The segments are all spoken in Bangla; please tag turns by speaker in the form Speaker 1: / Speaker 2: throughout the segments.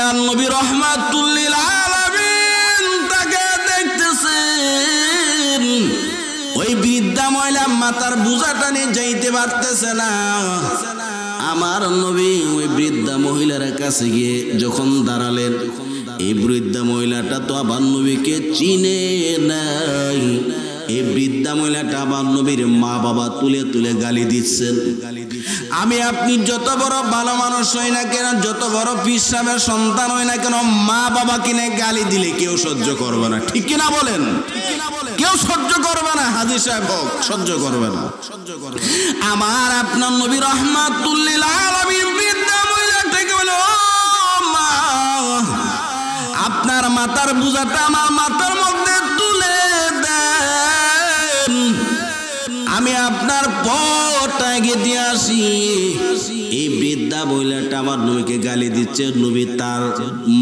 Speaker 1: আল্লাহর নবী রাহমাতুল লিল আলামিন তাকে দেখতেছেন। ওই বৃদ্ধা মহিলা মাথার বোঝাটা নিয়ে যাইতে পারতেছে না। আমার নবী ওই বৃদ্ধা মহিলার কাছে গিয়ে যখন দাঁড়ালেন, এই বৃদ্ধা মহিলাটা তো আবার নবীকে চিনে নাই। এই বৃদ্ধা মহিলাটা আবার নবীর মা বাবা তুলে তুলে গালি দিচ্ছেন। আমি আপনি যত বড় ভালো মানুষ হই না কেন, যত বড় পীর সাহেবের সন্তান হই না কেন, মা বাবা কিনে গালি দিলে কেউ সহ্য করবে না, ঠিক কিনা বলেন? কেউ সহ্য করবে না, হাজী সাহেব হোক, সহ্য করবে না। আমার আপনার নবী রাহমাতুল লিল আলামিন বৃদ্ধা মহিলাটাকে বলে, ও মা, আপনার মাথার বোঝাটা আমার মাথার মধ্যে তুলে দেন, আমি আপনার পথটা এগিয়ে দিয়ে আসি। এই বৃদ্ধা মহিলাটা আমার নবীকে গালি দিচ্ছে, নবী তার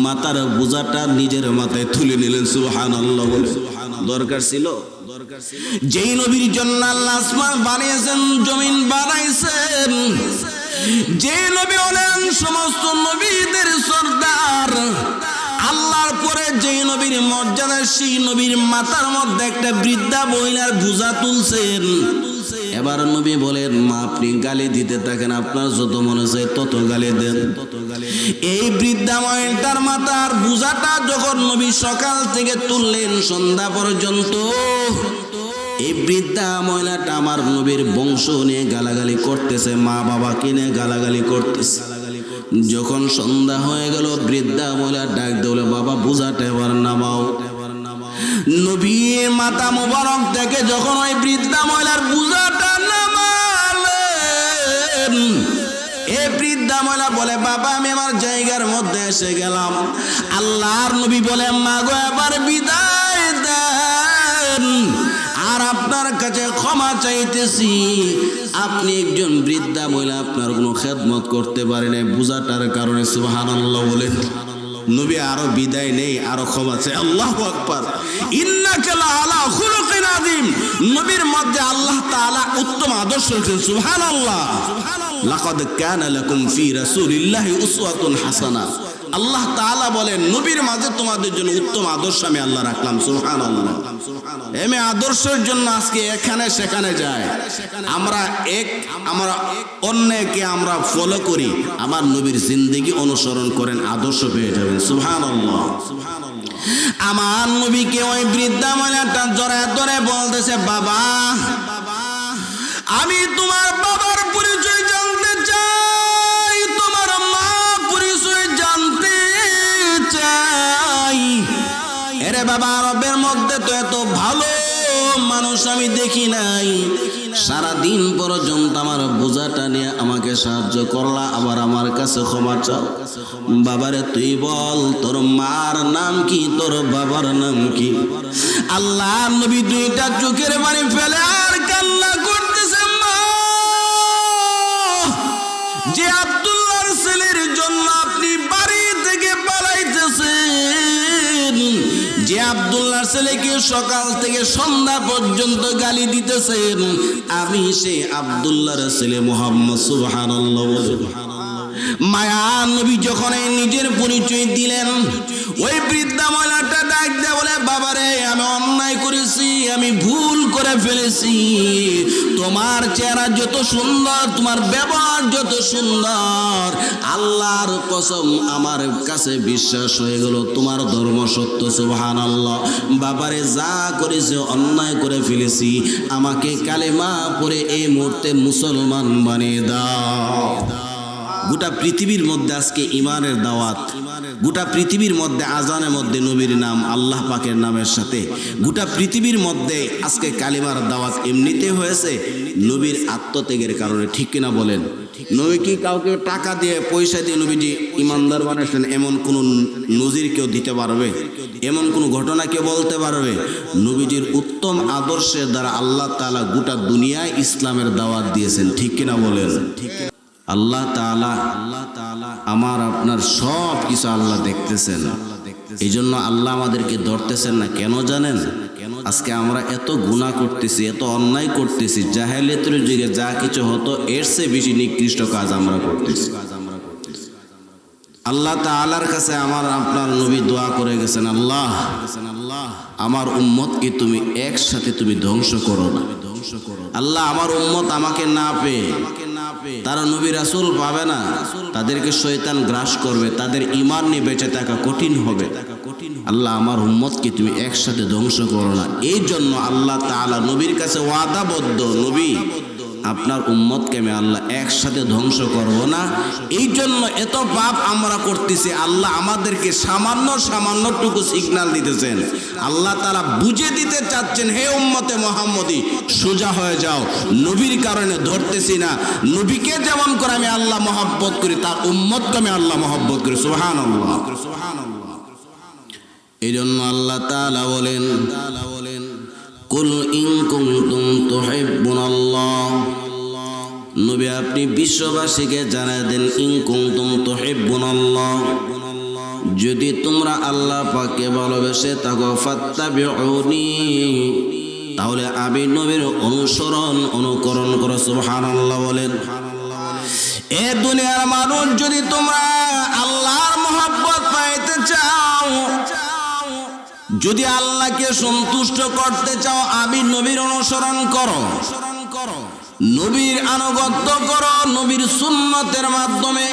Speaker 1: মাথার বোঝাটা নিজের মাথায় তুলে নিলেন। সুবহানাল্লাহ বলে। দরকার ছিল? যেই নবীর জন্য আল্লাহ আসমান বানিয়েছেন, জমিন বানাইছেন, যে নবী হলেন সমস্ত নবীদের সরদার, আল্লাহর পরে যেই নবীর মর্যাদা, সেই নবীর মাথার মধ্যে একটা বৃদ্ধা মহিলার বোঝা তুলছেন। এবার নবী বলেন, মা আপনি গালি দিতে থাকেন, আপনার যত মনে চায় তত গালি দেন। এই বৃদ্ধা মহিলার মাথার বোঝাটা যখন নবী সকাল থেকে তুললেন সন্ধ্যা পর্যন্ত, এই বৃদ্ধা মহিলাটা আমার নবীর বংশ নিয়ে গালাগালি করতেছে, মা বাবা কিনে গালাগালি করতেছে। যখন সন্ধ্যা হয়ে গেল, বৃদ্ধা মহিলা ডাক দিল, বাবা বোঝাটা এবার নামাও। নবীর মাথা মুবারক থেকে যখন ওই বৃদ্ধা মহিলার বোঝাটা নামালেন, এই বৃদ্ধা মহিলা বলে, বাবা আমি আমার জায়গার মধ্যে এসে গেলাম। আল্লাহর নবী বলে, মা গো এবার বিদায় দেন, আর আপনার কাছে ক্ষমা চাইতেছি, আপনি একজন বৃদ্ধা মহিলা, আপনার কোনো খেদমত করতে পারেন বোঝাটার কারণে। সুবহানাল্লাহ বলেন। নবী আরো বিদায় নেই, আরো ক্ষমা চাই। আল্লাহু আকবার। ইন্নাকা লাআলা খুলুকিন আযীম। নবীর মধ্যে আল্লাহ তাআলা উত্তম আদর্শ রেখেছেন। সুবহানাল্লাহ। লাকাদ কানা লাকুম ফি রাসূলিল্লাহি উসওয়াতুন হাসানা। আল্লাহ তাআলা বলেন, নবীর মাঝে তোমাদের জন্য উত্তম আদর্শ আমি আল্লাহ রাখলাম। সুবহানাল্লাহ। এমনি আদর্শের জন্য আজকে এখানে সেখানে যায়, আমরা অন্যকে আমরা ফলো করি, আমার নবীর জিন্দেগি অনুসরণ করেন, আদর্শ পেয়ে যাবেন। সুবহানাল্লাহ। আমার নবীকে ওই বৃদ্ধা মহিলাটা জড়ায় ধরে বলতেছে, বাবা আমি তোমার বাবার পরিচয় জানতে চাই, তোমার মা পরিচয় জানতে চাই। এরে বাবা, আরবের মধ্যে তো এত ভালো মানুষ আমি দেখি নাই। সারাদিন পর্যন্ত আমার বোঝাটা নিয়ে আমাকে সাহায্য করলা, আবার আমার কাছে ক্ষমা চাও। বাবারে তুই বল, তোর মার নাম কি, তোর বাবার নাম কি? আল্লাহ নবী দুইটা চোখের পানি ফেলে আর কান্না করতেছে, মা, যে আব্দুল্লাহর ছেলের জন্য আপনি বাড়ি থেকে পালাইতেছেন, যে আব্দুল্লাহর ছেলেকে সকাল থেকে সন্ধ্যা পর্যন্ত গালি দিতেছেন, আমি সেই আব্দুল্লাহর ছেলে মুহাম্মদ। সুবহানাল্লাহ। মায়া নবী যখন নিজের পরিচয় দিলেন, ওই বৃদ্ধা মহিলাটা ডাক দিয়ে বলে, বাবারে আমি অন্যায় করেছি, আমি ভুল করে ফেলেছি, তোমার চেহারা যত সুন্দর, তোমার ব্যবহার যত সুন্দর, আল্লাহর কসম আমার কাছে বিশ্বাস হয়ে গেল তোমার ধর্ম সত্য। সুবহানাল্লাহ। বাবারে যা করেছে অন্যায় করে ফেলেছি, আমাকে কালেমা পড়ে এই মুহূর্তে মুসলমান বানিয়ে দাও। গোটা পৃথিবীর মধ্যে আজকে ইমানের দাওয়াত, গোটা পৃথিবীর মধ্যে আজানের মধ্যে নবীর নাম, আল্লাহ পাকের নামের সাথে গোটা পৃথিবীর মধ্যে আজকে কালিমার দাওয়াত এমনিতে হয়েছে নবীর আত্মত্যাগের কারণে, ঠিক কিনা বলেন? নবী কি কাউকে টাকা দিয়ে পয়সা দিয়ে নবীজি ইমানদার বানাইছেন এমন কোন নজির কেউ দিতে পারবে? এমন কোন ঘটনা কেউ বলতে পারবে? নবীজির উত্তম আদর্শের দ্বারা আল্লাহ তাআলা গোটা দুনিয়ায় ইসলামের দাওয়াত দিয়েছেন, ঠিক কিনা বলেন? আল্লাহ তাআলা আমার আপনার সব কিছু আল্লাহ দেখতেছেন। এই জন্য আল্লাহ আমাদেরকে ধরতেছেন না। কেন জানেন? আজকে আমরা এত গুনাহ করতেছি, এত অন্যায় করতেছি, জাহেলিয়াতের যুগে যা কিছু হতো এর চেয়ে বেশি নিকৃষ্ট কাজ আমরা করতেছি। আল্লাহ তাআলার কাছে আমার আপনার নবী দোয়া করে গেছেন, আল্লাহ আমার উম্মতকে তুমি একসাথে তুমি ধ্বংস করো না। আল্লাহ আমার উম্মত আমাকে না পেয়ে তারা নবী রাসূল পাবে না, তাদেরকে শয়তান গ্রাস করবে, তাদের ঈমান নিয়ে বেঁচে থাকা কঠিন হবে। আল্লাহ আমার উম্মতকে তুমি একসাথে ধ্বংস করো না। এই জন্য আল্লাহ তাআলা নবীর কাছে ওয়াদাবদ্ধ, নবী আপনার উম্মতকে আমি আল্লাহ একসাথে ধ্বংস করব না। এই জন্য এত পাপ আমরা করতেছি, আল্লাহ আমাদেরকে সামান্যটুকু সিগন্যাল দিতেছেন। আল্লাহ তাআলা বুঝে দিতে চাচ্ছেন, হে উম্মতে মুহাম্মদী সোজা হয়ে যাও, নবীর কারণে ধরতেছি না। নবীকে যেমন করে আমি আল্লাহ মহব্বত করি, তার উম্মতকে আমি আল্লাহ মহব্বত করি। সুবহানাল্লাহ। এই জন্য আল্লাহ তাআলা বলেন, কুল ইন কুনতুম তুহিব্বুনাল্লাহ, নবী আপনি বিশ্ববাসীকে জানায় দেন, ইন কুনতুম তুহিব্বুনাল্লাহ, যদি তোমরা আল্লাহ পাককে ভালোবেসে থাকো, ফাত্তাবিউনি, তাহলে আমি নবীর অনুকরণ করো। সুবহানাল্লাহ বলেন। এ দুনিয়ার মানুষ, যদি তোমরা আল্লাহর মহব্বত পাইতে চাও, যদি আল্লাহকে সন্তুষ্ট করতে চাও, আমি নবীর অনুসরণ করো, নবীর আনুগত্য করো, নবীর সুন্নতের মাধ্যমে।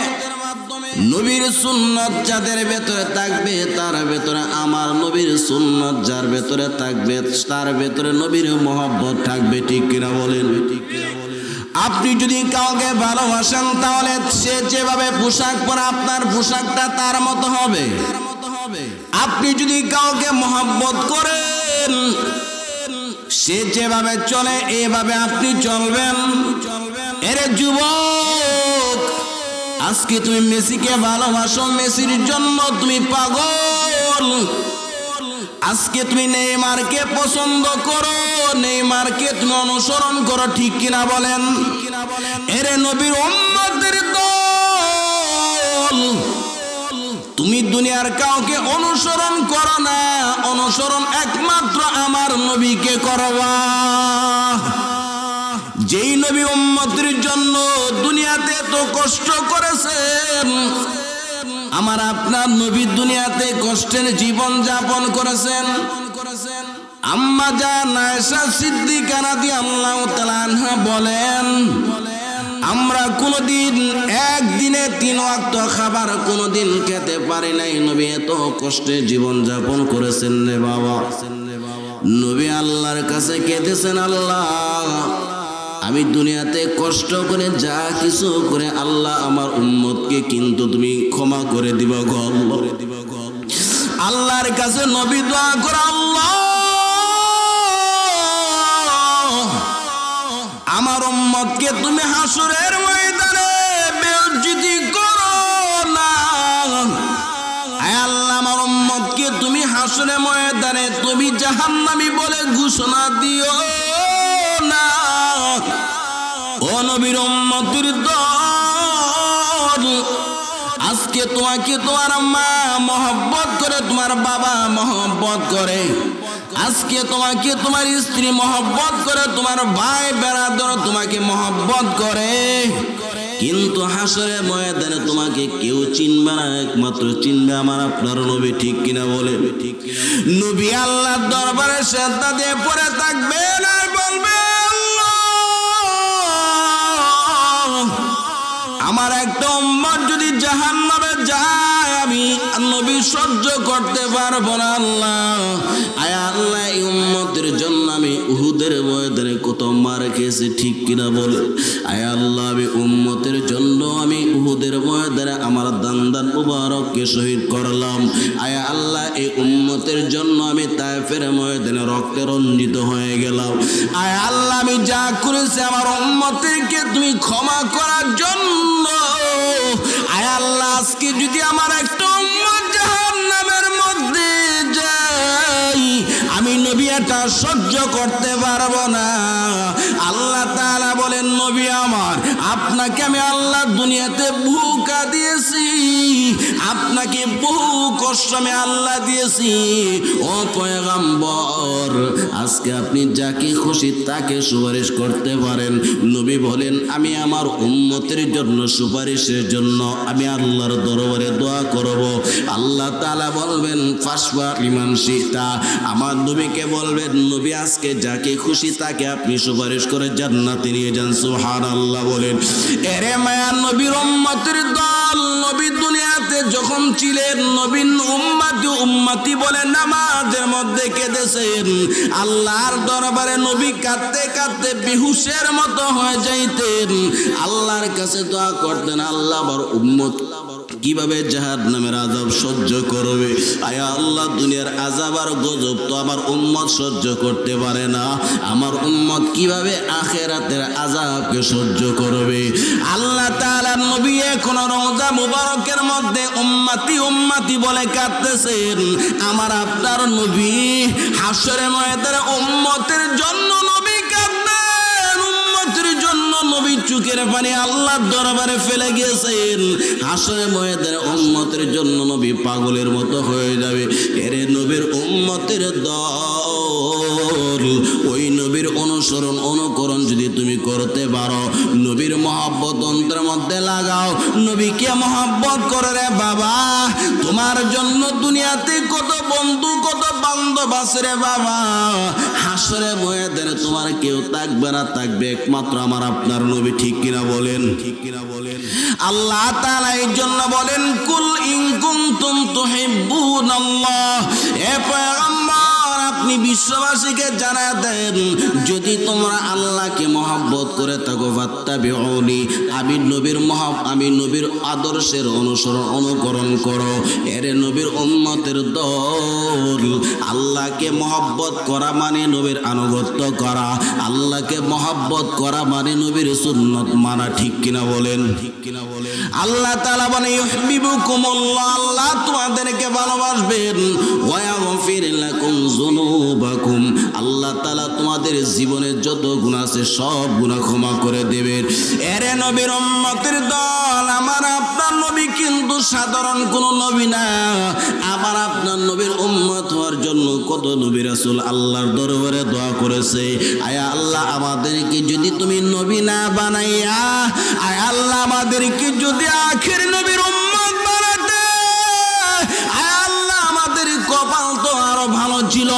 Speaker 1: নবীর সুন্নত যাদের ভেতরে থাকবে, তার ভেতরে আমার নবীর সুন্নত যার ভেতরে থাকবে, তার ভেতরে নবীর মহব্বত থাকবে। ঠিক কিনা বলেন? আপনি যদি কাউকে ভালোবাসেন, তাহলে সে যেভাবে পোশাক পরে আপনার পোশাকটা তার মতো হবে। আপনি যদি কাউকে মহব্বত করেন, সে যেভাবে চলে এভাবে আপনি চলবেন। এরে যুবক, আজকে তুমি মেসিকে ভালোবাসো, মেসির জন্য তুমি পাগল। আজকে তুমি নেইমারকে পছন্দ করো, নেইমারকে তুমি অনুসরণ করো। ঠিক কিনা বলেন? এরে নবীর উম্মতের দল, তুমি দুনিয়ার কাউকে অনুসরণ করো না, অনুসরণ একমাত্র আমার নবীকে করবা। যেই নবী উম্মতের জন্য দুনিয়াতে এত কষ্ট করেছেন, আমার আপনার নবী দুনিয়াতে কষ্টের জীবন যাপন করেছেন। আম্মা জান আয়েশা সিদ্দিকা রাদিয়াল্লাহু তাআলা আনহা বলেন, আমরা কোনদিন একদিনে 3 ওয়াক্ত খাবার কোনদিন খেতে পারি নাই, নবী এত কষ্টে জীবন যাপন করেছেন রে বাবা। নবী আল্লাহর কাছে কেঁদেছেন, আল্লাহ আমি দুনিয়াতে কষ্ট করে যা কিছু করে, আল্লাহ আমার উম্মতকে কিন্তু তুমি ক্ষমা করে দিবা গো। আল্লাহর কাছে নবী দোয়া করে, আল্লাহ আমার উম্মতকে তুমি হাসরের ময়দানে বেইজ্জতি করো না। আয় আল্লাহ আমার উম্মতকে তুমি হাসরের ময়দানে তুমি জাহান্নামী বলে ঘোষণা দিও না। ও নবীর উম্মতের দল, আজকে তোমাকে তোমার মা মহব্বত করে, তোমার বাবা মহব্বত করে, আজকে তোমাকে তোমার স্ত্রী মহব্বত করে, তোমার ভাই বেরাদর তোমাকে মহব্বত করে, কিন্তু হাসরের ময়দানে তোমাকে কেউ চিনবে না, একমাত্র চিনবে আমার আপনার নবী। ঠিক কিনা বলে? নবী আল্লাহর দরবারে সেজদা দিয়ে পড়ে থাকবেন আর বলবে, আমার একটা উম্মত যদি জাহান্নামে যায়, আমি নবী সহ্য করতে পারবো না। আল্লাহ, আয় আল্লাহ এই উম্মতের জন্য আমি উহুদের ময়দানে কত মার খেয়েছি। ঠিক কিনা বলে? আয় আল্লাহ আমি উম্মতের জন্য আমি উহুদের ময়দানে আমার দান্দান মুবারককে শহীদ করলাম। আয় আল্লাহ এই উম্মতের জন্য আমি তায়েফের ময়দানে রক্তে রঞ্জিত হয়ে গেলাম। আয় আল্লাহ আমি যা করেছি আমার উম্মতকে তুমি ক্ষমা করার জন্য। আয় আল্লাহ আজকে যদি আমার একটা উম্মত জাহান্নামের মধ্যে যাই, আমি নবী এটা সহ্য করতে পারবো না। আল্লাহ তাআলা বলেন, নবী আমার আপনাকে আমি আল্লাহ দুনিয়াতে ভুকা দিয়েছি, আপনাকে বহু কষ্ট আমি আল্লাহ দিয়েছি। ও পয়গম্বর, আজকে আপনি যাকে খুশি তাকে সুপারিশ করতে পারেন। নবী বলেন, আমি আমার উম্মতের জন্য সুপারিশের জন্য আমি আল্লাহর দরবারে দোয়া করব। আল্লাহ তাআলা বলবেন, ফাসফা লিমান শিতা। আমার নবীকে বলবেন, নবী আজকে যাকে খুশি তাকে আপনি সুপারিশ করে জান্নাতে নিয়ে যান। সুবহানাল্লাহ বলেন। এরে মায়ার নবীর উম্মতের দল, নবী দুনিয়াতে যখন ছিলেন নবীন উম্মতি বলে নামাজের মধ্যে কেঁদেছেন। আল্লাহর দরবারে নবী কাঁদতে কাঁদতে বেহুশের মতো হয়ে যাইতেন। আল্লাহর কাছে দোয়া করতেন, আল্লাহ আমার উম্মত কিভাবে জাহান্নামের আযাব সহ্য করবে। আয়া আল্লাহ, দুনিয়ার আযাব আর গজব তো আমার উম্মত সহ্য করতে পারে না, আমার উম্মত কিভাবে আখিরাতের আযাবকে সহ্য করবে। আল্লাহ তাআলার নবী এখন রওজা মুবারকের মধ্যে উম্মতি উম্মতি বলে কাঁদতেছেন। আমার আপনার নবী হাশরের ময়দানে উম্মতের জন্য নবী কাঁদবেন, উম্মতের জন্য নবী চোখের পানি আল্লাহর দরবারে ফেলে গিয়েছেন। হাশরের ময়দানে উম্মতের জন্য নবী পাগলের মতো হয়ে যাবে। এরে নবীর উম্মতের দল, ওই নবীর অনুসরণ অনুকরণ যদি তুমি করতে পারো, নবীর মহব্বত অন্তরের মধ্যে লাগাও, নবীকে মহব্বত করে রে বাবা। তোমার জন্য দুনিয়াতে কত বন্ধু কত বান্ধব আছে রে বাবা, হাশরে ময়দানে তোমার কেউ থাকবে না, থাকবে একমাত্র আমার আপনার নবী। ঠিক কিনা বলেন? ঠিক কিনা বলেন? আল্লাহ তাআলা এই জন্য বলেন, কুল ইন কুনতুম তুহিব্বুনাল্লাহ। এ পয়গম্বর, আপনি বিশ্ববাসীকে জানায় দেন, যদি তোমরা আল্লাহকে মহব্বত করে থাকো, ফাত্তাবিউনি, আমি নবীর আদর্শের অনুসরণ অনুকরণ করো। এর নবীর উম্মতের দল, আল্লাহকে মহব্বত করা মানে নবীর আনুগত্য করা, আল্লাহকে মহব্বত করা মানে নবীর সুন্নত মানা। ঠিক কিনা বলেন? ঠিক কিনা বলেন? আল্লাহ তাআলা বলেন, ইউহিব্বুকুমুল্লাহ, আল্লাহ তোমাদেরকে ভালোবাসবেন। ওয়া ইয়াগফির লাকুম যুনুবাকুম, আল্লাহ তাআলা তোমাদের জীবনের যত গুনাহ আছে সব গুনাহ ক্ষমা করে দেবেন। এরে নবীর উম্মতের দল, আমার আপনার নবী কিন্তু সাধারণ কোন নবী না। আমার আপনার নবীর উম্মত হওয়ার জন্য কত নবী রাসূল আল্লাহর দরবারে দোয়া করেছে। আয় আল্লাহ, আমাদেরকে যদি তুমি নবী না বানাইয়া, আয় আল্লাহ আমাদেরকে যদি আখির নবীর উম্মত বানাতে, আয় আল্লাহ আমাদের কপাল তো আরো ভালো ছিল।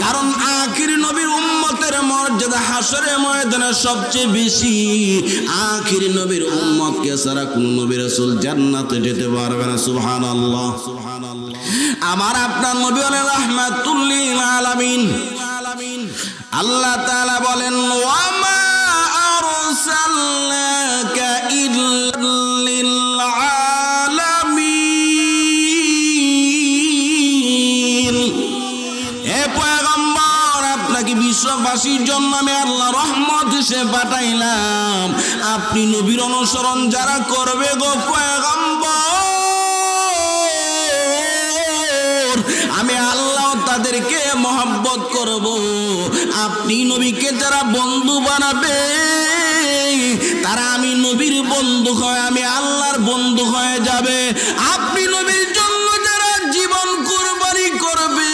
Speaker 1: কারণ আখির নবীর উম্মতের মর্যাদা হাশরে ময়দানে সবচেয়ে বেশি। আখির নবীর উম্মতকে ছাড়া কোন নবী রাসূল জান্নাতে যেতে পারবে না। সুবহানাল্লাহ, সুবহানাল্লাহ। আমার আপনার নবী হলেন রাহমাতুল লিল আলামিন। আল্লাহ তাআলা বলেন, ওয়া মা আরসালনাকা ইল্লা লিল আলামিন। এ পয়গম্বর, আপনাকে বিশ্ববাসীর জন্য আমি আল্লাহ রহমত হিসেবে পাঠাইলাম। আপনি নবীর অনুসরণ যারা করবে গো পয়গম্বর, আমি আল্লাহ তাদেরকে মহব্বত করব। আপনি নবীকে যারা বন্ধু বানাবে, তারা আমি নবীর বন্ধু হয়, আমি আল্লাহর বন্ধু হয়ে যাবে। আপনি নবীর জন্য যারা জীবন কুরবানি করবে,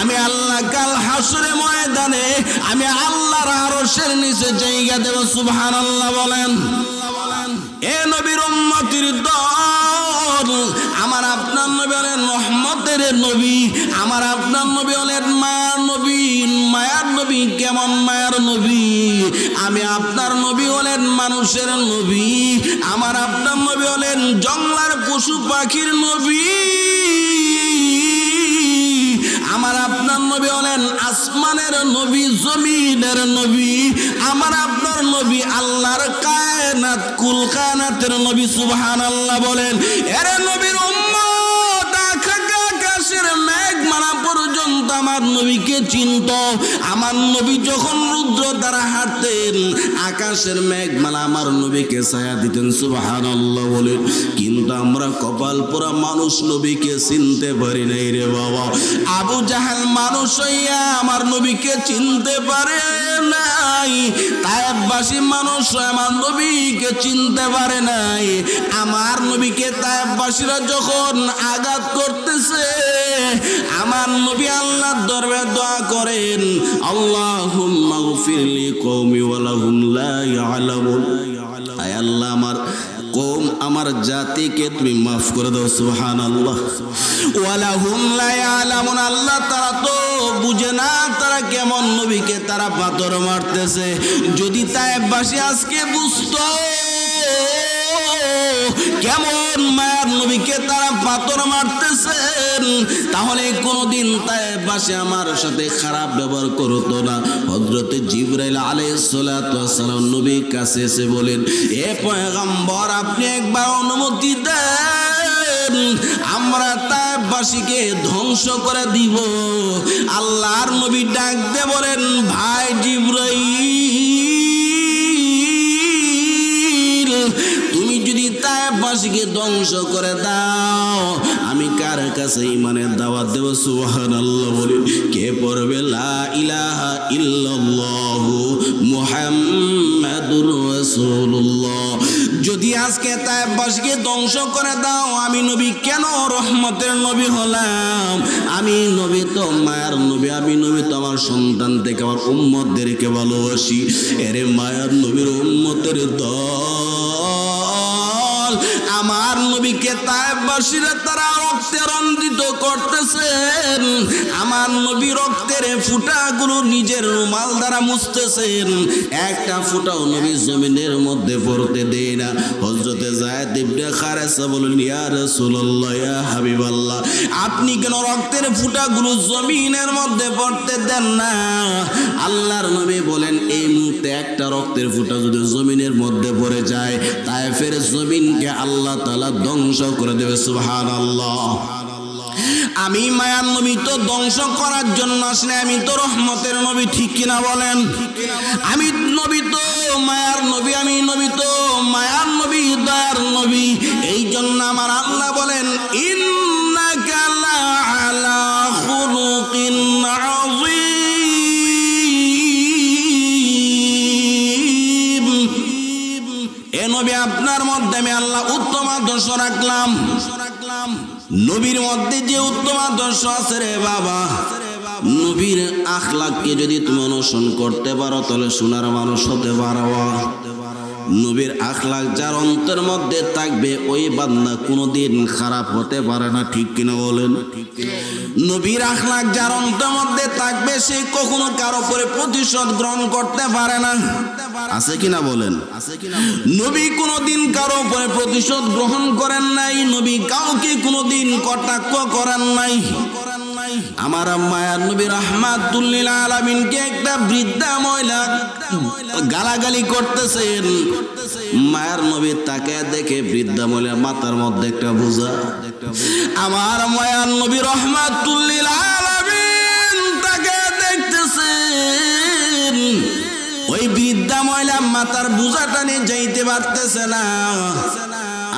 Speaker 1: আমি আল্লাহ কাল হাশরে ময়দানে আমি আল্লাহর আরশের নিচে জায়গা দেব। সুবহানাল্লাহ বলেন। এ নবীর উম্মতের দল, আমার আপনার নবী হলেন রহমতের নবী, আমার আপনার নবী হলেন মায়ার নবী। মায়ার নবী কেমন মায়ার নবী? আমি আপনার নবী হলেন মানুষের নবী, আমার আপনার নবী হলেন জঙ্গলার পশু পাখির নবী, আমার আপনার নবী হলেন আসমানের নবী, জমিনের নবী, আমার আপনার নবী আল্লাহর কায়নাত কুল কায়নাতের নবী। সুবহানাল্লাহ বলেন। এর নবীর উম্মত আকাশের মেঘ মানা পর্যন্ত আমার নবী নবীকে চিনত। আমার নবী যখন রুদ্র দ্বারা হাঁটতেন আকাশের মেঘমালা আমার নবীকে ছায়া দিতেন, সুবহানাল্লাহ বলেন। কিন্তু আমরা কপাল পোড়া মানুষ নবীকে চিনতে পারি নাই রে বাবা। আবু জাহেল মানুষ হইয়া আমার নবীকে চিনতে পারে নাই, তায়েফবাসী মানুষ আমার নবীকে চিনতে পারে নাই। আমার নবীকে তায়েফবাসীরা যখন আঘাত করতেছে আমার নবী আল্লাহর দরবারে দোয়া করেন, আল্লাহুম্মা গফিরলি কওমি ওয়া লাহুম লা ইয়ালামুন। আয় আল্লাহ আমার কওম আমার জাতিকে তুমি মাফ করে দাও, সুবহানাল্লাহ। ওয়া লাহুম লা ইয়ালামুন, আল্লাহ তারা তো বুঝে না তারা কেমন নবীকে তারা পাথর মারতেছে। যদি তায়েফবাসী আজকে বুঝতো কেমন মায়ার নবীকে তারা পাথর মারতেছেন তাহলে কোনদিন তায়েফবাসী আমার সাথে খারাপ ব্যবহার করতো না। হযরতে জিবরাইল আলাইহিস সালাতু ওয়াস সালাম নবীর কাছে এসে বলেন, এ পয়গম্বর আপনি একবার অনুমতি দেন, আমরা তায়েফবাসীকে ধ্বংস করে দিব। আল্লাহর নবী ডাক দিয়ে বলেন, ভাই জিবরাইল তুমি যদি তায়েফবাসীকে ধ্বংস করে দাও আমি কার কাছে ঈমানের দাওয়াত দেব? সুবহানাল্লাহ বলে কে পড়বে লা ইলাহা ইল্লাল্লাহু মুহাম্মাদুর রাসূলুল্লাহ। যদি আজকে তায়েফবাসীকে ধ্বংস করে দাও আমি নবী কেন রহমতের নবী হলাম? আমি নবী তো মায়ার নবী, আমি নবী তো আমার সন্তান থেকে আমার উম্মতদেরকে ভালোবাসি। এরে মায়ার নবীর উম্মতের দল আমার নবীকে তায়েফবাসীরা তারা রক্তে রঞ্জিত করতেছেন। আমার নবী রক্তের ফুটাগুলো নিজের রুমাল দ্বারা মুছতেছেন, একটা ফুটাও নবী জমিনের মধ্যে পড়তে দেয় না। হযরতে যায়েদ ইবনে খারেসা বলেন, ইয়া রাসূলুল্লাহ ইয়া হাবিবাল্লাহ আপনি কেন রক্তের ফুটাগুলো জমিনের মধ্যে পড়তে দেন না? আল্লাহর নবী বলেন, এই মুহূর্তে একটা রক্তের ফুটা যদি জমিনের মধ্যে পড়ে যায় তায়েফের জমিনকে আল্লাহ তাআলা ধ্বংস করে দেবে, সুবহানাল্লাহ। আমি মায়ার নবী তো ধ্বংস করার জন্য আসলে, আমি তো রহমতের নবী, ঠিক কিনা বলেন? আমি নবী তো মায়ার নবী, আমি নবী তো মায়ার নবী, দয়ার নবী। এই জন্য আমার আল্লাহ বলেন, ইন্নাকা লা আলা খুলুকিন আযীম। এ নবী আপনার মধ্যে আমি আল্লাহ উত্তম আদর্শ রাখলাম। নবীর মধ্যে যে উত্তম আদর্শ আছে রে বাবা, নবীর আখলাককে যদি তুমি অনুসরণ করতে পারো তাহলে সোনার মানুষ হতে পারো। নবীর আখলাক যার অন্তরের মধ্যে থাকবে ওই বান্দা কোনোদিন খারাপ হতে পারে না, ঠিক কিনা বলেন? নবীর আখলাক যার অন্তরের মধ্যে থাকবে সে কখনো কারো উপরে প্রতিশোধ গ্রহণ করতে পারে না, আছে কিনা বলেন? নবী কোনোদিন কারো উপরে প্রতিশোধ গ্রহণ করেন নাই, নবী কাউকে কোনোদিন কটাক্ষ করেন নাই। আমার মায়ার নবী রাহমাতুল লিল আলামিনকে একটা বৃদ্ধা মহিলা গালাগালি করতেছেন। মায়ার নবী তাকে দেখে বৃদ্ধা মহিলার মাথার মধ্যে একটা বোঝা। আমার মায়ার নবী রাহমাতুল লিল আলামিন তাকে দেখতেছেন, ওই বৃদ্ধা মহিলা মাথার বোঝাটা নিয়ে যাইতে পারতেছে না।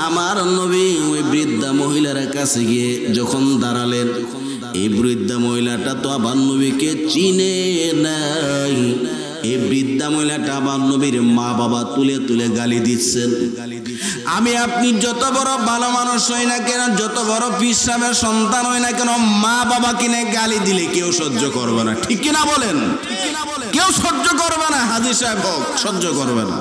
Speaker 1: আমার নবী ওই বৃদ্ধা মহিলার কাছে গিয়ে যখন দাঁড়ালেন, এই বৃদ্ধা মহিলাটা তো আবার নবীকে চিনে নাই। এই বৃদ্ধা মহিলাটা আবার নবীর মা বাবা তুলে তুলে গালি দিচ্ছেন। আমি আপনি যত বড় ভালো মানুষ হই না কেন, যত বড় পীর সাহেবের সন্তান হই না কেন, মা বাবা কিনে গালি দিলে কেউ সহ্য করবে না, ঠিক কিনা বলেন? কেউ সহ্য করবে না, হাজী সাহেব হোক সহ্য করবে না।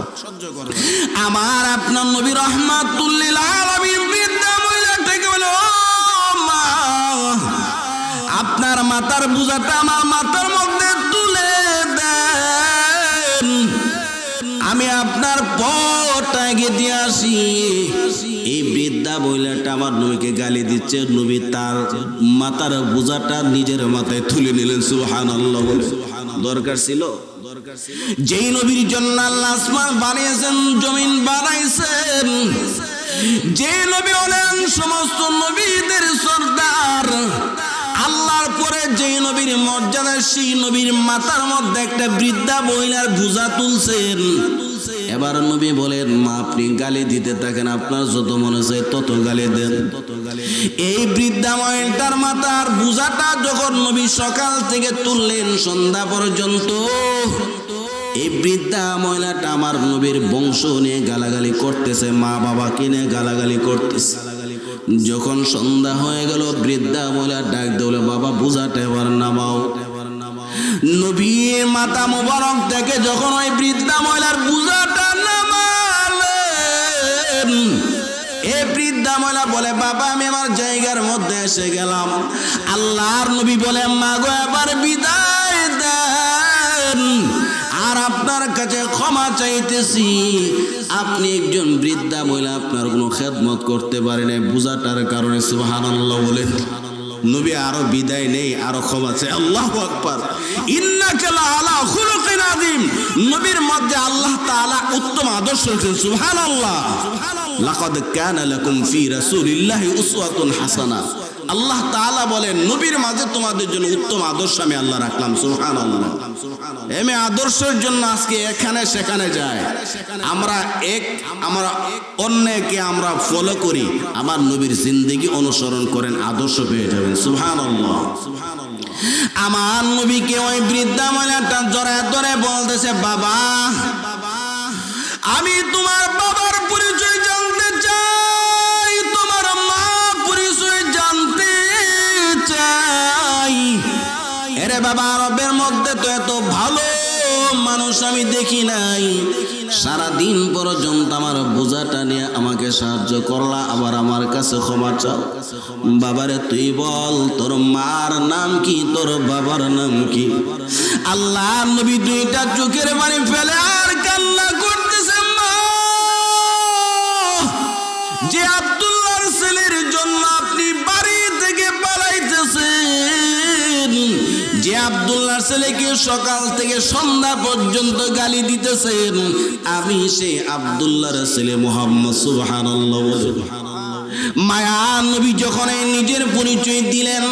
Speaker 1: আমার আপনার নবী রাহমাতুল লিল আলামিন বৃদ্ধা মহিলাটাকে বলে, ও মা আপনার মাথার বোঝাটা আমার মাথার মধ্যে তুলে দেন, আমি আপনার পথটা এগিয়ে দিয়ে আসি। এই বৃদ্ধা মহিলাটা আমার নবীকে গালি দিচ্ছে, নবী তার মাথার বোঝাটা নিজের মাথায় তুলে নিলেন, সুবহানাল্লাহ বলে। দরকার ছিল? যেই নবীর জন্য আল্লাহ আসমান বানিয়েছেন, জমিন বানাইছেন, যে নবী হলেন সমস্ত নবীদের সরদার, আল্লাহর পরে যে নবীর মর্যাদা সেই নবীর মাথার মধ্যে একটা বৃদ্ধা মহিলার বোঝা তুলছেন। এবার নবী বলেন, মা আপনি গালি দিতে থাকেন, আপনার যত মনে চায় তত গালি দেন। এই বৃদ্ধা মহিলার মাথার বোঝাটা যখন নবী সকাল থেকে তুললেন সন্ধ্যা পর্যন্ত, এই বৃদ্ধা মহিলাটা আমার নবীর বংশ নিয়ে গালাগালি করতেছে, মা বাবা কিনে গালাগালি করতেছে। যখন সন্ধ্যা হয়ে গেল বৃদ্ধা মহিলা ডাক দিল, বাবা বোঝাটা এবার নামাও। নবীর মাথা মোবারক থেকে যখন ওই বৃদ্ধা মহিলার বোঝাটা নামালেন, এই বৃদ্ধা মহিলা বলে, বাবা আমি আমার জায়গার মধ্যে এসে গেলাম। আল্লাহর নবী বলে, মা গো এবার বিদায় দেন, আর আপনার কাছে ক্ষমা চাইতেছি। আপনি একজন বৃদ্ধা মহিলা, আপনার কোনো খেদমত করতে পারেন বোঝাটার কারণে। সুবহানাল্লাহ বলেন। নবী আরো বিদায় নেই, আরো ক্ষমা চাই। আল্লাহু আকবার। ইন্নাকা লাআলা খুলুকিন আযীম। নবীর মধ্যে আল্লাহ তাআলা উত্তম আদর্শ রেখেছেন। সুবহানাল্লাহ। লাকাদ কানা লাকুম ফি রাসূলিল্লাহি উসওয়াতুন হাসানাহ। আল্লাহ তাআলা বলেন, নবীর মাঝে তোমাদের জন্য উত্তম আদর্শ আমি আল্লাহ রাখলাম। সুবহানাল্লাহ। এমনি আদর্শের জন্য আজকে এখানে সেখানে যায়, আমরা অন্যকে আমরা ফলো করি, আমার নবীর জিন্দেগি অনুসরণ করেন, আদর্শ পেয়ে যাবেন। সুবহানাল্লাহ। আমার নবীকে ওই বৃদ্ধা মহিলাটা জড়ায় ধরে বলতেছে, বাবা আমি তোমার বাবার পরিচয় জানতে চাই, তোমার মা পরিচয় জানতে চাই। এরে বাবা, আরবের মধ্যে তো এত ভালো মানুষ আমি দেখি নাই। সারাদিন পর্যন্ত আমার বোঝাটা নিয়ে আমাকে সাহায্য করলা, আবার আমার কাছে ক্ষমা চাও। বাবারে তুই বল, তোর মার নাম কি, তোর বাবার নাম কি? আল্লাহ নবী দুইটা চোখের পানি ফেলে আর কান্না করতেছে। মা, যে আব্দুল্লাহর ছেলের জন্য আপনি বাড়ি থেকে পালাইতেছেন, যে আব্দুল্লাহর ছেলেকে সকাল থেকে সন্ধ্যা পর্যন্ত গালি দিতেছেন, আমি সেই আব্দুল্লাহর ছেলে মুহাম্মদ। সুবহানাল্লাহ। মায়া নবী যখন নিজের পরিচয় দিলেন,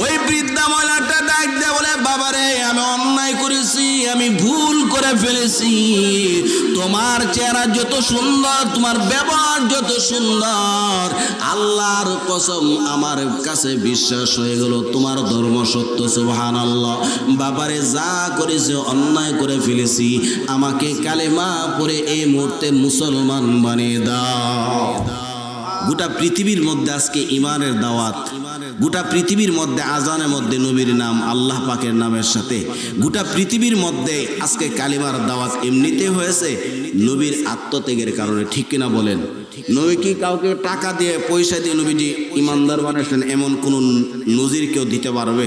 Speaker 1: ওই বৃদ্ধা মহিলাটা ডাক দিয়ে বলে, বাবারে আমি অন্যায় করেছি, আমি ভুল করে ফেলেছি। তোমার চেহারা যত সুন্দর, তোমার ব্যবহার যত সুন্দর, আল্লাহর কসম আমার কাছে বিশ্বাস হয়ে গেল তোমার ধর্ম সত্য। সুবহানাল্লাহ। বাবারে যা করেছে অন্যায় করে ফেলেছি, আমাকে কালেমা পড়ে এই মুহূর্তে মুসলমান বানিয়ে দাও। গোটা পৃথিবীর মধ্যে আজকে ইমানের দাওয়াত, গোটা পৃথিবীর মধ্যে আজানের মধ্যে নবীর নাম, আল্লাহ পাকের নামের সাথে গোটা পৃথিবীর মধ্যে আজকে কালিমার দাওয়াত এমনিতে হয়েছে নবীর আত্মত্যাগের কারণে। ঠিক কিনা বলেন? নবী কি কাউকে টাকা দিয়ে পয়সা দিয়ে নবীজি ইমানদার বানাইছেন এমন কোন নজির কেউ দিতে পারবে?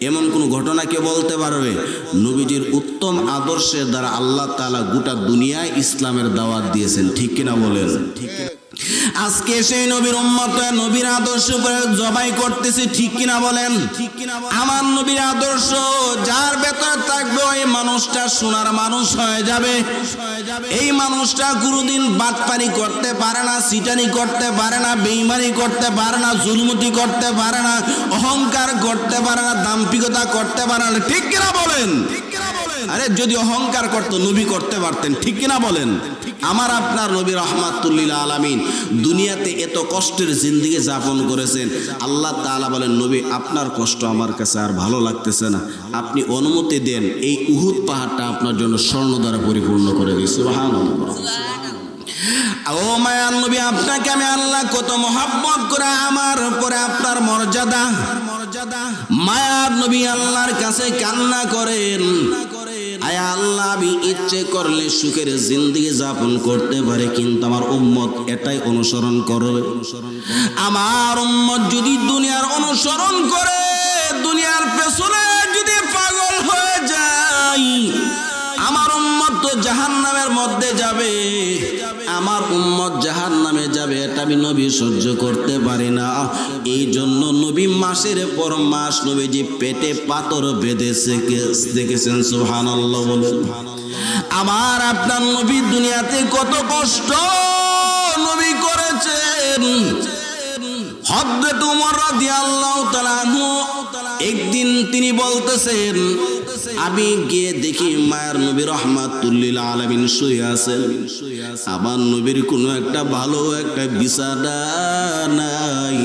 Speaker 1: এমন কোন ঘটনা কেউ বলতে পারবে? নবীজির উত্তম আদর্শের দ্বারা আল্লাহ তাআলা গোটা দুনিয়ায় ইসলামের দাওয়াত দিয়েছেন। ঠিক কিনা বলেন? আজকে সেই নবীর উম্মত নবীর আদর্শ করে জবাই করতেছে। ঠিক কিনা বলেন? আমার নবীর আদর্শ যার ভেতরে থাকবে ওই মানুষটা সোনার মানুষ হয়ে যাবে। এই মানুষটা কোনোদিন বাটপারি করতে পারে না, সিটানি করতে পারে না, বেঈমানি করতে পারে না, জুলুমতি করতে পারে না, অহংকার করতে পারে না, দাম্ভিকতা করতে পারে না। ঠিক কিনা বলেন? আরে যদি অহংকার করতো নবী করতে পারতেন। ঠিক কিনা বলেন? আমার আপনার নবী রাহমাতুল লিল আলামিন দুনিয়াতে এত কষ্টের জিন্দেগি যাপন করেছেন। আল্লাহ তাআলা বলেন, নবী আপনার কষ্ট আমার কাছে আর ভালো লাগতেছে না, আপনি অনুমতি দেন এই উহুদ পাহাড়টা আপনার জন্য স্বর্ণ দ্বারা পরিপূর্ণ করে দিই। সুবহানাল্লাহ। ও মায়ার নবী, আপনাকে আমি আল্লাহ কত মহব্বত করে আমার উপরে আপনার মর্যাদা। মায়ার নবী আল্লাহর কাছে কান্না করেন, আয় আল্লাহ আমি ইচ্ছে করলে সুখের জিন্দেগি যাপন করতে পারে, কিন্তু আমার উম্মত এটাই অনুসরণ করবে। আমার উম্মত যদি দুনিয়ার অনুসরণ করে, দুনিয়ার পেছনে যদি পাগল হয়ে যায়, আমার উম্মত তো জাহান্নামের মধ্যে যাবে। আমার উম্মত জাহান্নামে যাবে, এটা আমি নবী সহ্য করতে পারি না। এই জন্য নবী মাসের পর মাস নবীজি পেটে পাথর বেঁধেছে। দেখেছেন? সুবহানাল্লাহ বলেন। আমার আপনার নবী দুনিয়াতে কত কষ্ট নবী করেছেন। হযরত ওমর রাদিয়াল্লাহু তাআলা আনহু একদিন তিনি বলতেছেন, আমি গিয়ে দেখি মায়ার নবী রাহমাতুল লিল আলামিন শুয়ে আছেন। আমার নবীর কোনো একটা ভালো একটা বিছানা নাই,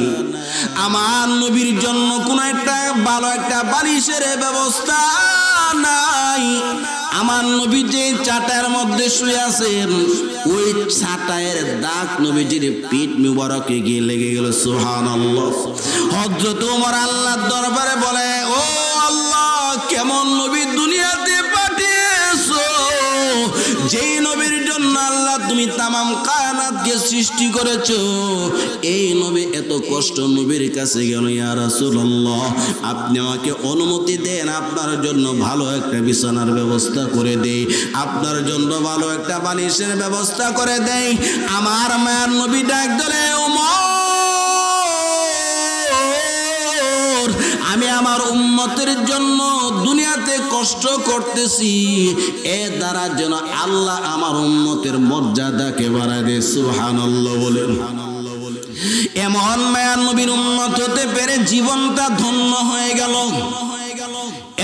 Speaker 1: আমার নবীর জন্য কোনো একটা ভালো একটা বালিশের ব্যবস্থা নাই। আমার নবী যে চাটার মধ্যে শুয়ে আছেন, ওই চাটায়ের দাগ নবীজির পিঠ মুবারকে গিয়ে লেগে গেল। সুবহানাল্লাহ। হযরত ওমর আল্লাহর দরবারে বলে, ও আল্লাহ, কেমন নবী দুনিয়াতে পাঠিয়েছো, যেই নবীর জন্য আল্লাহ তুমি তামাম কায়নাতকে সৃষ্টি করেছো, এই নবী এত কষ্ট নবীর কাছে গেল। ইয়া রাসূলুল্লাহ, আপনি আমাকে অনুমতি দেন, আপনার জন্য ভালো একটা বিছানার ব্যবস্থা করে দেই, আপনার জন্য ভালো একটা বালিশের ব্যবস্থা করে দেই। আমার মায়ের নবী ডাক দিলে, ওমর, আমি আমার উম্মতের জন্য দুনিয়াতে কষ্ট করতেছি, এ দ্বারা যেন আল্লাহ আমার উম্মতের মর্যাদাকে বাড়ায় দেয়। সুবহানাল্লাহ বলেন। এমন মায়ার নবীর উম্মত হতে পেরে জীবনটা ধন্য হয়ে গেল।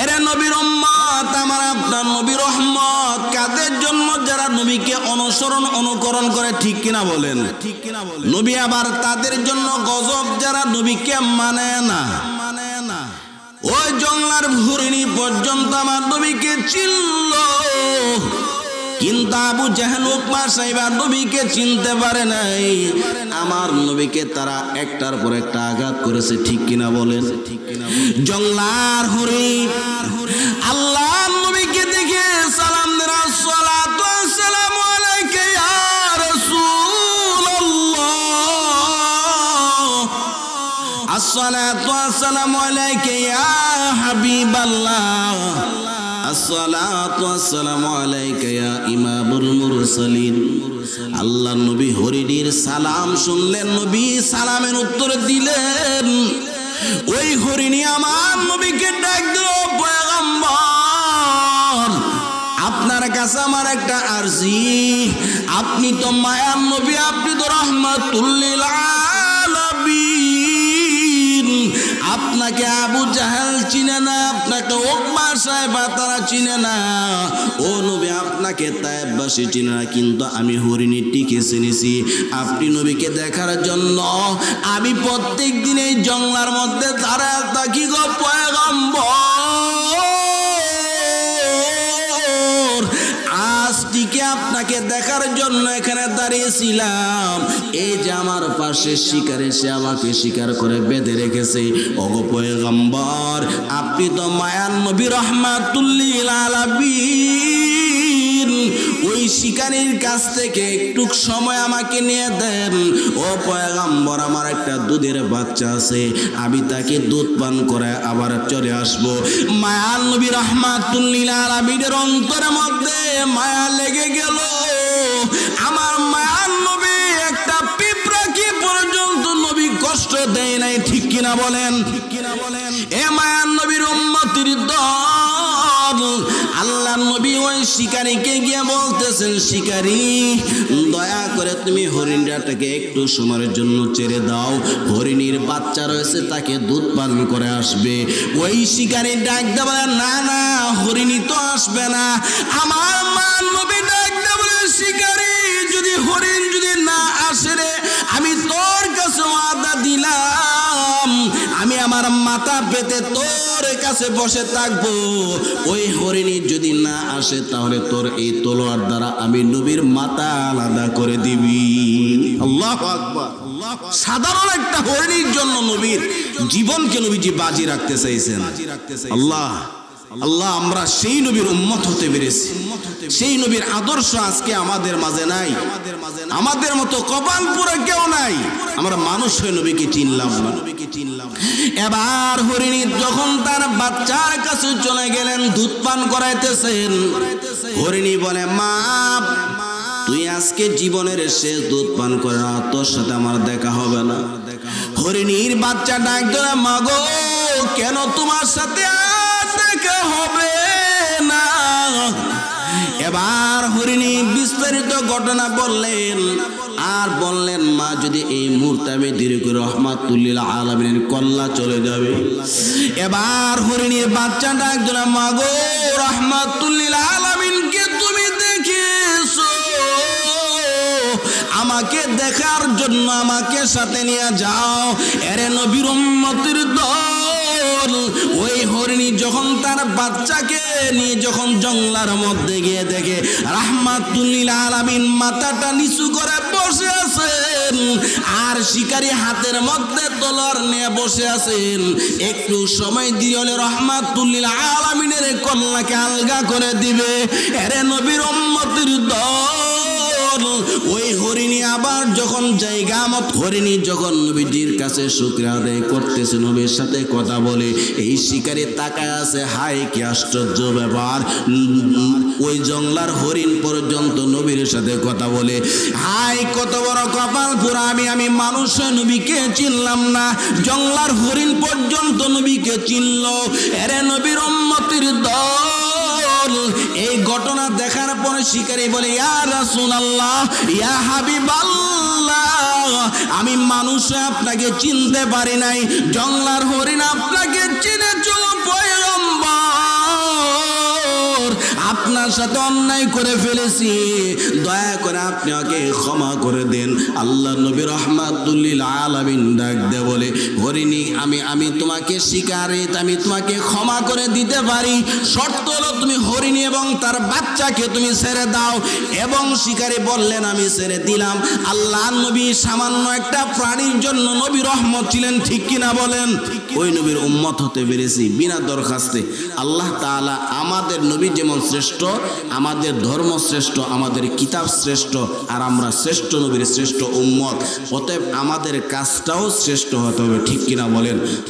Speaker 1: এরে নবীর উম্মত, আমার আপনার নবী রহমত কাদের জন্য? যারা নবীকে অনুসরণ অনুকরণ করে, ঠিক কিনা বলেন? ঠিক কিনা বলেন? নবী আবার তাদের জন্য গজব, যারা নবীকে মানে না। ওই জঙ্গলার হরিণী পর্যন্ত আমার নবীকে চিনল, কিন্তু আবু জাহেল উকবা সাইবা নবীকে চিনতে পারে নাই। আমার নবীকে তারা একটার পর একটা আঘাত করেছে, ঠিক কিনা বলেন? জঙ্গলার হরিণ আল্লাহ নবীকে দেখে সালাম দিল, আসসালাতু ওয়াসসালামু আলাইকা ইয়া রাসূলুল্লাহ, আসসালাতু ওয়াসসালামু আলাইকা ইয়া হাবিবাল্লাহ, আসসালাতু ওয়াসসালামু আলাইকা ইয়া ইমামুল মুরসালিন। আল্লাহ নবী হরিণীর সালাম শুনলেন, নবী সালামের উত্তর দিলেন। ওই হরিণী আমার নবীকে ডাক দিল, পয়গম্বর, আপনার কাছে আমার একটা আরজি, আপনি তো মায়ার নবী, আপনি তো রাহমাতুল লিল আলামিন, আপনাকে আবু জাহেল চিনে না, আপনাকে উকবা সাহেবা তারা চিনে না, ও নবী আপনাকে তায়েববাসী চিনে না, কিন্তু আমি হরিণীটিকে চিনেছি। আপনি নবীকে দেখার জন্য আমি প্রত্যেক দিন এই জঙ্গলার মধ্যে দাঁড়ায় থাকি গো পয়গম্বর, আজকে আপনাকে দেখার জন্য এখানে দাঁড়িয়েছিলাম। এই যে আমার পাশে শিকার এসে আমাকে শিকার করে বেঁধে রেখেছে। ওগো পয়গম্বর, আপনি তো মায়ার নবী রাহমাতুল লিল আলামিন, ওই শিকারীর কাছ থেকে একটু সময় আমাকে নিয়ে দেন। ও পয়গম্বর, আমার একটা দুধের বাচ্চা আছে, আমি তাকে দুধ পান করে আবার চলে আসবো। মায়ার নবী রাহমাতুল লিল আলামিনের অন্তরের মধ্যে মায়া লেগে গেল। আমার মায়ার নবী একটা পিঁপড়া কি পর্যন্ত নবী কষ্ট দেয় নাই, ঠিক কিনা বলেন? এ মায়ার নবীর উম্মতির দল, আল্লাহ নবী ওই শিকারীকে গিয়ে বলতেছেন, শিকারী, দয়া করে তুমি হরিণটাকে একটু সময়ের জন্য ছেড়ে দাও, হরিণীর বাচ্চা রয়েছে, তাকে দুধ পান করে আসবে। ওই শিকারী ডাক দিয়ে বলে, না না, হরিণী তো আসবে না। আমার মায়ার নবী ডাক দিয়ে বলে, শিকারী, যদি হরিণ যদি না আসে রে, আমি তোর কাছে ওয়াদা দিলাম, আমি আমার মাথা পেতে তোর কাছে বসে থাকবো। ওই হরিণী যদি না আসে, তাহলে তোর এই তলোয়ার দ্বারা আমি নবীর মাথা আলাদা করে দিবি। আল্লাহু আকবার। সাধারণ একটা হরিণীর জন্য নবীর জীবনকে নবীজি বাজি রাখতে চাইছেন। আল্লাহ আল্লাহ, আমরা সেই নবীর উম্মত হতে পেরেছি। সেই নবীর আদর্শ আজকে আমাদের মাঝে নাই। আমাদের মতো কপাল পুরা কেউ নাই। আমরা মানুষ হয়ে নবীকে চিনলাম না। এবার হরিণী যখন তার বাচ্চার কাছে চলে গেলেন, দুধ পান করাইতেছেন, হরিণী বলে, মা, তুই আজকে জীবনের শেষ দুধ পান করে না, তোর সাথে আমার দেখা হবে না। হরিণীর বাচ্চা ডাক ধরে, মা গো, কেন তোমার সাথে দেখা হবে না? এবার হরিণী বিস্তারিত ঘটনা বললেন। আর বললেন মা যদি এই মুহূর্তে আমি দেরি করে রাহমাতুল লিল আলামিনের কল্লা চলে যাবে। এবার হরিণীর বাচ্চাটা একজন মা গো রাহমাতুল লিল আলামিনকে তুমি দেখেছো, আমাকে দেখার জন্য আমাকে সাথে নিয়ে যাও। এরে নবীর উম্মতের দল, ওই হরিণী যখন তার বাচ্চাকে নিয়ে যখন জঙ্গলার মধ্যে গিয়ে দেখে রাহমাতুল লিল আলামিন মাথাটা নিচু করে বসে আছেন আর শিকারী হাতের মধ্যে তলোয়ার নিয়ে বসে আছেন, একটু সময় দিয়ে রাহমাতুল লিল আলামিনের কল্লাকে আলগা করে দিবে। এরে নবীর উম্মতের দল, ওই হরিণী আবার যখন জায়গা মত হরিণী যখন নবীজির কাছে শুকরিয়া আদায় করতেছে, নবীর সাথে কথা বলে, এই শিকারী তাকায় আছে, হাই কি আশ্চর্য ব্যাপার, ওই জঙ্গলার হরিণ পর্যন্ত নবীর সাথে কথা বলে। হাই কত বড় কপাল পুরা, আমি মানুষ নবীকে চিনলাম না, জঙ্গলার হরিণ পর্যন্ত নবীকে চিনল। এরে নবীর উম্মতের দল, এই ঘটনা দেখার পরে শিকারী বলে ইয়া রাসূলুল্লাহ ইয়া হাবিবাল্লাহ, আমি মানুষ আপনাকে চিনতে পারি নাই, জঙ্গলার হরিণ আপনাকে চিনেছো পয়গম্বর, আপনার সাথে অন্যায় করে ফেলেছি, দয়া করে আপনি ওকে ক্ষমা করে দেন। আল্লাহ নবী রাহমাতুল লিল আলামিন ডাক দে বলে হরিণী আমি তোমাকে শিকারে আমি তোমাকে ক্ষমা করে দিতে পারি, শর্ত হলো তুমি হরিণী এবং তার বাচ্চাকে তুমি ছেড়ে দাও। এবং শিকারী বললেন আমি ছেড়ে দিলাম। আল্লাহ নবী সামান্য একটা প্রাণীর জন্য নবী রহমত ছিলেন, ঠিক কিনা বলেন? ওই নবীর উম্মত হতে পেরেছি বিনা দরখাস্তে। আল্লাহ তাআলা আমাদের নবী যেমন শ্রেষ্ঠ, আমাদের ধর্ম শ্রেষ্ঠ, আমাদের কিতাব শ্রেষ্ঠ, আর আমরা শ্রেষ্ঠ নবীর শ্রেষ্ঠ উম্মত, অতএব আমাদের কাজটাও শ্রেষ্ঠ হতে হবে, ঠিক কিনা বলেন?